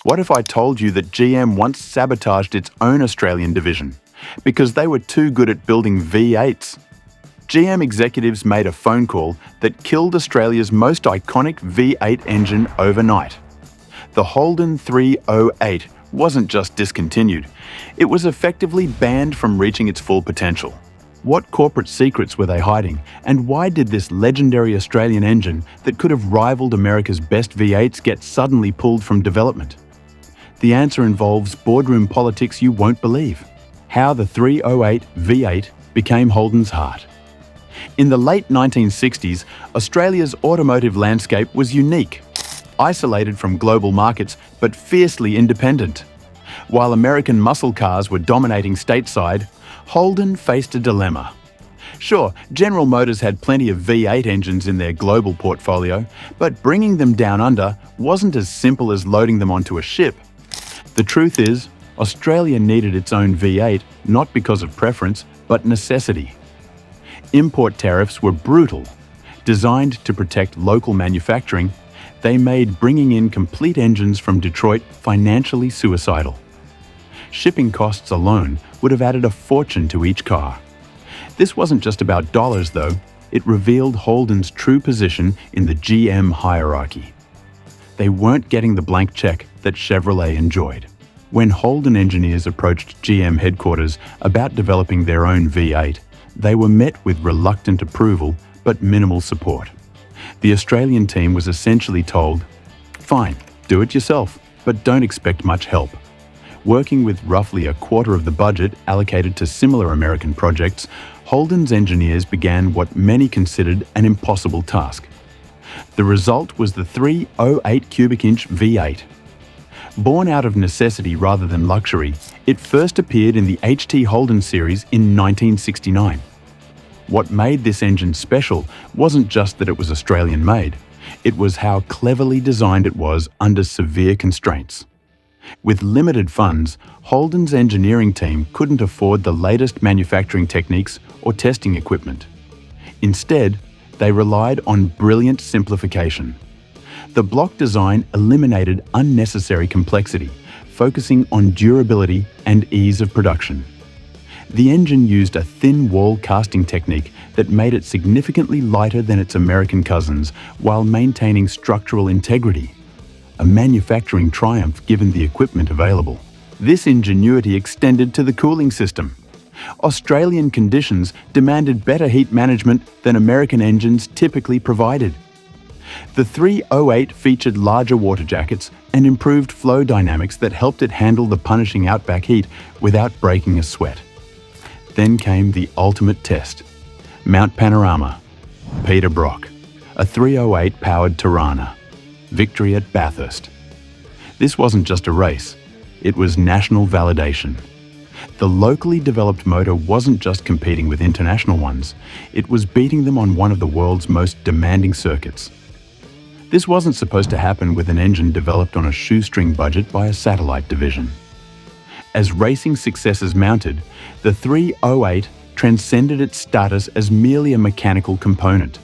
What if I told you that GM once sabotaged its own Australian division because they were too good at building V8s? GM executives made a phone call that killed Australia's most iconic V8 engine overnight. The Holden V8 wasn't just discontinued, it was effectively banned from reaching its full potential. What corporate secrets were they hiding, and why did this legendary Australian engine that could have rivaled America's best V8s get suddenly pulled from development? The answer involves boardroom politics you won't believe. How the 308 V8 became Holden's heart. In the late 1960s, Australia's automotive landscape was unique, isolated from global markets but fiercely independent. While American muscle cars were dominating stateside, Holden faced a dilemma. Sure, General Motors had plenty of V8 engines in their global portfolio, but bringing them down under wasn't as simple as loading them onto a ship. The truth is, Australia needed its own V8 not because of preference, but necessity. Import tariffs were brutal. Designed to protect local manufacturing, they made bringing in complete engines from Detroit financially suicidal. Shipping costs alone would have added a fortune to each car. This wasn't just about dollars, though. It revealed Holden's true position in the GM hierarchy. They weren't getting the blank check that Chevrolet enjoyed. When Holden engineers approached GM headquarters about developing their own V8, they were met with reluctant approval but minimal support. The Australian team was essentially told, "Fine, do it yourself, but don't expect much help." Working with roughly a quarter of the budget allocated to similar American projects, Holden's engineers began what many considered an impossible task. The result was the 308 cubic inch V8. Born out of necessity rather than luxury, it first appeared in the HT Holden series in 1969. What made this engine special wasn't just that it was Australian-made, it was how cleverly designed it was under severe constraints. With limited funds, Holden's engineering team couldn't afford the latest manufacturing techniques or testing equipment. Instead, they relied on brilliant simplification. The block design eliminated unnecessary complexity, focusing on durability and ease of production. The engine used a thin wall casting technique that made it significantly lighter than its American cousins while maintaining structural integrity. A manufacturing triumph given the equipment available. This ingenuity extended to the cooling system. Australian conditions demanded better heat management than American engines typically provided. The 308 featured larger water jackets and improved flow dynamics that helped it handle the punishing outback heat without breaking a sweat. Then came the ultimate test. Mount Panorama, Peter Brock, a 308 powered Tirana. Victory at Bathurst. This wasn't just a race, it was national validation. The locally developed motor wasn't just competing with international ones, it was beating them on one of the world's most demanding circuits. This wasn't supposed to happen with an engine developed on a shoestring budget by a satellite division. As racing successes mounted, the 308 transcended its status as merely a mechanical component.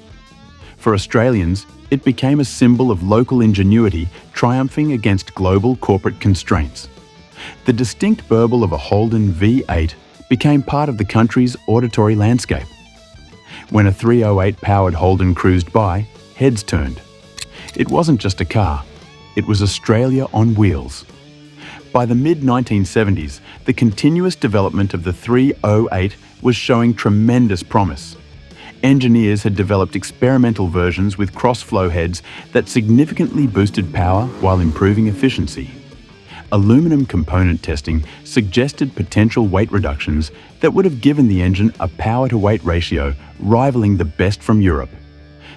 For Australians, it became a symbol of local ingenuity triumphing against global corporate constraints. The distinct burble of a Holden V8 became part of the country's auditory landscape. When a 308-powered Holden cruised by, heads turned. It wasn't just a car, it was Australia on wheels. By the mid-1970s, the continuous development of the 308 was showing tremendous promise. Engineers had developed experimental versions with cross-flow heads that significantly boosted power while improving efficiency. Aluminum component testing suggested potential weight reductions that would have given the engine a power-to-weight ratio rivaling the best from Europe.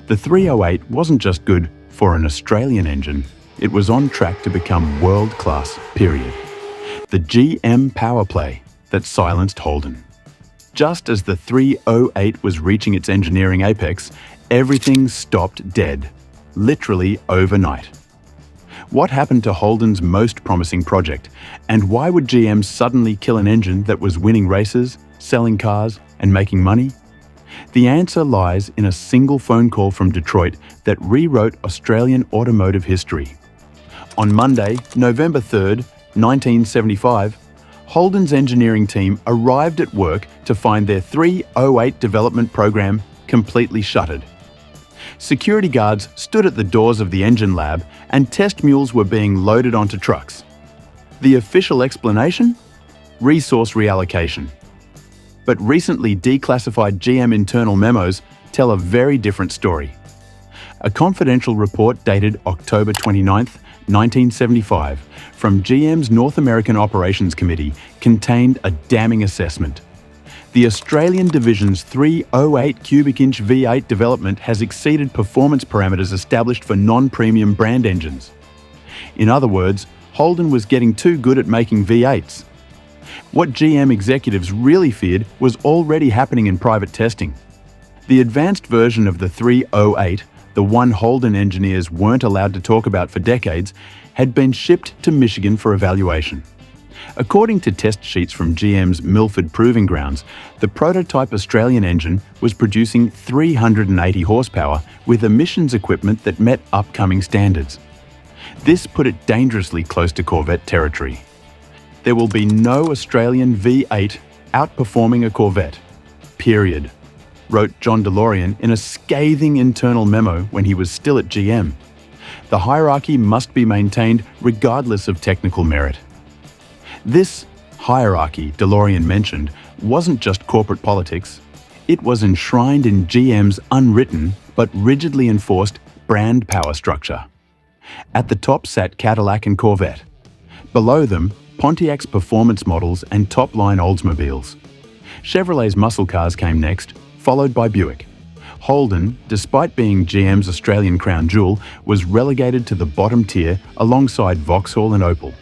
The 308 wasn't just good for an Australian engine, it was on track to become world-class, period. The GM power play that silenced Holden. Just as the 308 was reaching its engineering apex, everything stopped dead, literally overnight. What happened to Holden's most promising project, and why would GM suddenly kill an engine that was winning races, selling cars, and making money? The answer lies in a single phone call from Detroit that rewrote Australian automotive history. On Monday, November 3, 1975, Holden's engineering team arrived at work to find their 308 development program completely shuttered. Security guards stood at the doors of the engine lab and test mules were being loaded onto trucks. The official explanation? Resource reallocation. But recently declassified GM internal memos tell a very different story. A confidential report dated October 29, 1975, from GM's North American Operations Committee contained a damning assessment. The Australian Division's 308 cubic inch V8 development has exceeded performance parameters established for non-premium brand engines. In other words, Holden was getting too good at making V8s. What GM executives really feared was already happening in private testing. The advanced version of the 308, the one Holden engineers weren't allowed to talk about for decades, had been shipped to Michigan for evaluation. According to test sheets from GM's Milford Proving Grounds, the prototype Australian engine was producing 380 horsepower with emissions equipment that met upcoming standards. This put it dangerously close to Corvette territory. There will be no Australian V8 outperforming a Corvette, period, wrote John DeLorean in a scathing internal memo when he was still at GM. The hierarchy must be maintained regardless of technical merit. This hierarchy DeLorean mentioned wasn't just corporate politics. It was enshrined in GM's unwritten but rigidly enforced brand power structure. At the top sat Cadillac and Corvette. Below them, Pontiac's performance models and top-line Oldsmobiles. Chevrolet's muscle cars came next, followed by Buick. Holden, despite being GM's Australian crown jewel, was relegated to the bottom tier alongside Vauxhall and Opel.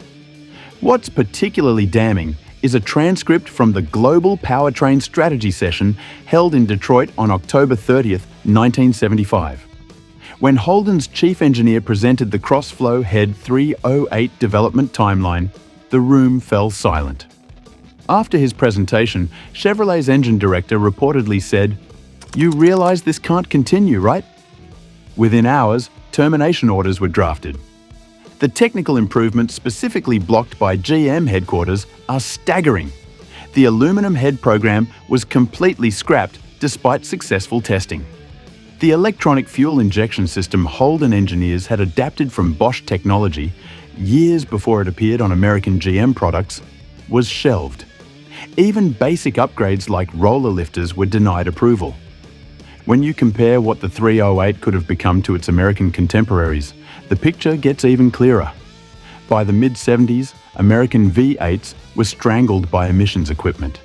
What's particularly damning is a transcript from the Global Powertrain Strategy session held in Detroit on October 30, 1975. When Holden's chief engineer presented the Crossflow Head 308 development timeline, the room fell silent. After his presentation, Chevrolet's engine director reportedly said, "You realize this can't continue, right?" Within hours, termination orders were drafted. The technical improvements specifically blocked by GM headquarters are staggering. The aluminum head program was completely scrapped despite successful testing. The electronic fuel injection system Holden engineers had adapted from Bosch technology, years before it appeared on American GM products, was shelved. Even basic upgrades like roller lifters were denied approval. When you compare what the 308 could have become to its American contemporaries, the picture gets even clearer. By the mid-70s, American V8s were strangled by emissions equipment.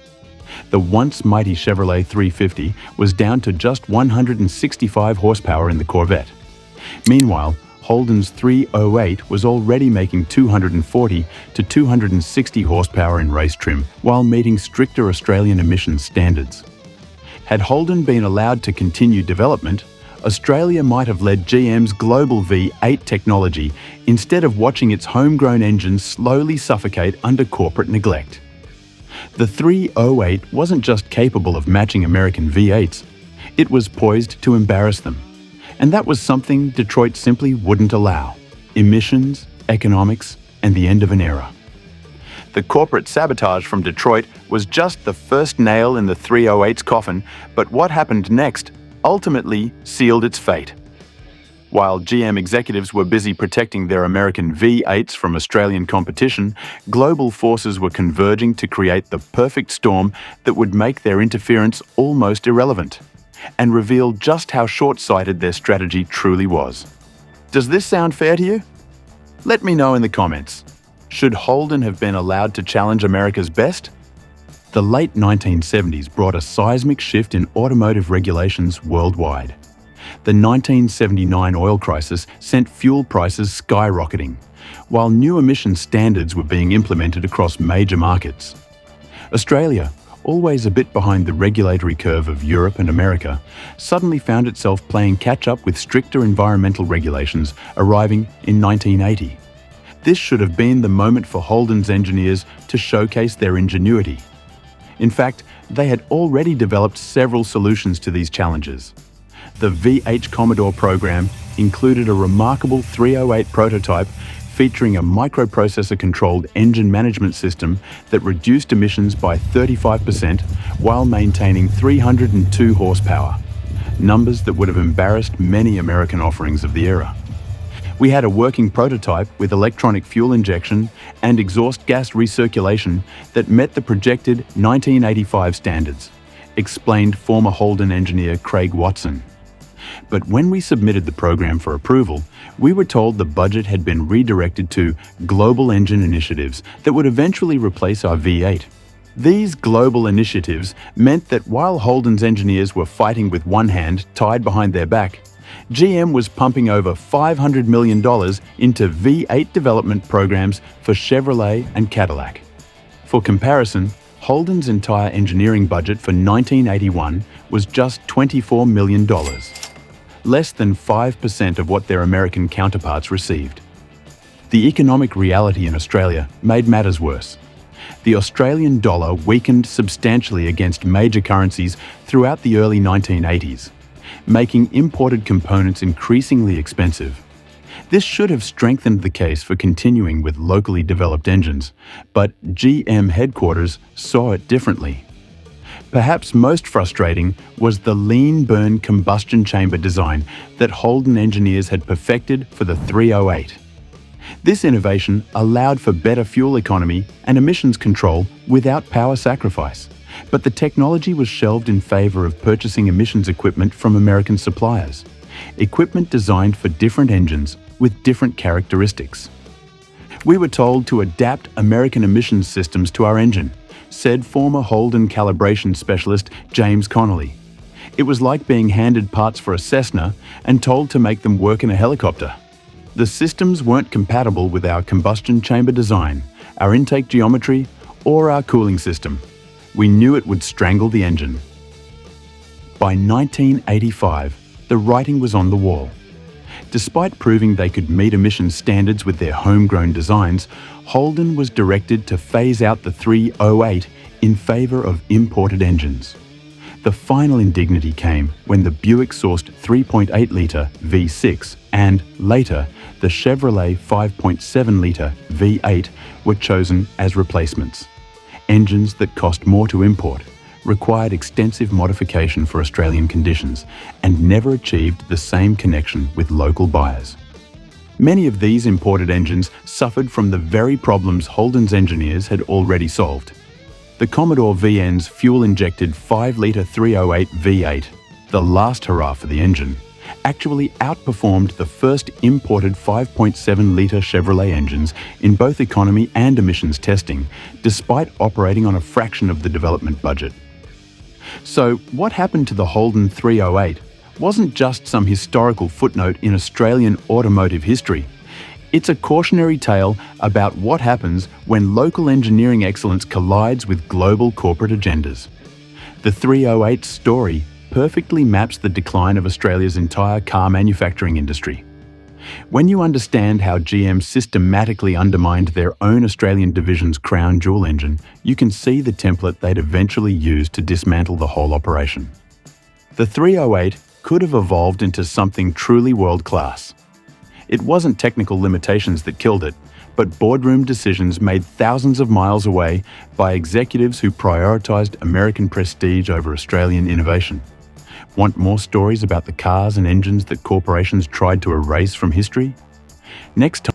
The once mighty Chevrolet 350 was down to just 165 horsepower in the Corvette. Meanwhile, Holden's 308 was already making 240 to 260 horsepower in race trim while meeting stricter Australian emissions standards. Had Holden been allowed to continue development, Australia might have led GM's global V8 technology instead of watching its homegrown engines slowly suffocate under corporate neglect. The 308 wasn't just capable of matching American V8s, it was poised to embarrass them. And that was something Detroit simply wouldn't allow: emissions, economics, and the end of an era. The corporate sabotage from Detroit was just the first nail in the 308's coffin, but what happened next ultimately sealed its fate. While GM executives were busy protecting their American V8s from Australian competition, global forces were converging to create the perfect storm that would make their interference almost irrelevant and reveal just how short-sighted their strategy truly was. Does this sound fair to you? Let me know in the comments. Should Holden have been allowed to challenge America's best? The late 1970s brought a seismic shift in automotive regulations worldwide. The 1979 oil crisis sent fuel prices skyrocketing, while new emission standards were being implemented across major markets. Australia, always a bit behind the regulatory curve of Europe and America, suddenly found itself playing catch-up with stricter environmental regulations arriving in 1980. This should have been the moment for Holden's engineers to showcase their ingenuity. In fact, they had already developed several solutions to these challenges. The V8 Commodore program included a remarkable 308 prototype featuring a microprocessor-controlled engine management system that reduced emissions by 35% while maintaining 302 horsepower, numbers that would have embarrassed many American offerings of the era. We had a working prototype with electronic fuel injection and exhaust gas recirculation that met the projected 1985 standards, explained former Holden engineer Craig Watson. But when we submitted the program for approval, we were told the budget had been redirected to global engine initiatives that would eventually replace our V8. These global initiatives meant that while Holden's engineers were fighting with one hand tied behind their back, GM was pumping over $500 million into V8 development programs for Chevrolet and Cadillac. For comparison, Holden's entire engineering budget for 1981 was just $24 million, less than 5% of what their American counterparts received. The economic reality in Australia made matters worse. The Australian dollar weakened substantially against major currencies throughout the early 1980s, making imported components increasingly expensive. This should have strengthened the case for continuing with locally developed engines, but GM headquarters saw it differently. Perhaps most frustrating was the lean burn combustion chamber design that Holden engineers had perfected for the 308. This innovation allowed for better fuel economy and emissions control without power sacrifice, but the technology was shelved in favor of purchasing emissions equipment from American suppliers, equipment designed for different engines with different characteristics. We were told to adapt American emissions systems to our engine, said former Holden calibration specialist James Connolly. It was like being handed parts for a Cessna and told to make them work in a helicopter. The systems weren't compatible with our combustion chamber design, our intake geometry, or our cooling system. We knew it would strangle the engine. By 1985, the writing was on the wall. Despite proving they could meet emissions standards with their homegrown designs, Holden was directed to phase out the 308 in favor of imported engines. The final indignity came when the Buick-sourced 3.8-litre V6 and, later, the Chevrolet 5.7-litre V8 were chosen as replacements. Engines that cost more to import, required extensive modification for Australian conditions, and never achieved the same connection with local buyers. Many of these imported engines suffered from the very problems Holden's engineers had already solved. The Commodore VN's fuel-injected 5-litre 308 V8, the last hurrah for the engine, actually outperformed the first imported 5.7-litre Chevrolet engines in both economy and emissions testing, despite operating on a fraction of the development budget. So, what happened to the Holden 308 wasn't just some historical footnote in Australian automotive history. It's a cautionary tale about what happens when local engineering excellence collides with global corporate agendas. The 308's story perfectly maps the decline of Australia's entire car manufacturing industry. When you understand how GM systematically undermined their own Australian division's crown jewel engine, you can see the template they'd eventually use to dismantle the whole operation. The 308 could have evolved into something truly world-class. It wasn't technical limitations that killed it, but boardroom decisions made thousands of miles away by executives who prioritized American prestige over Australian innovation. Want more stories about the cars and engines that corporations tried to erase from history? Next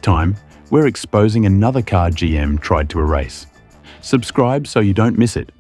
time, we're exposing another car GM tried to erase. Subscribe so you don't miss it.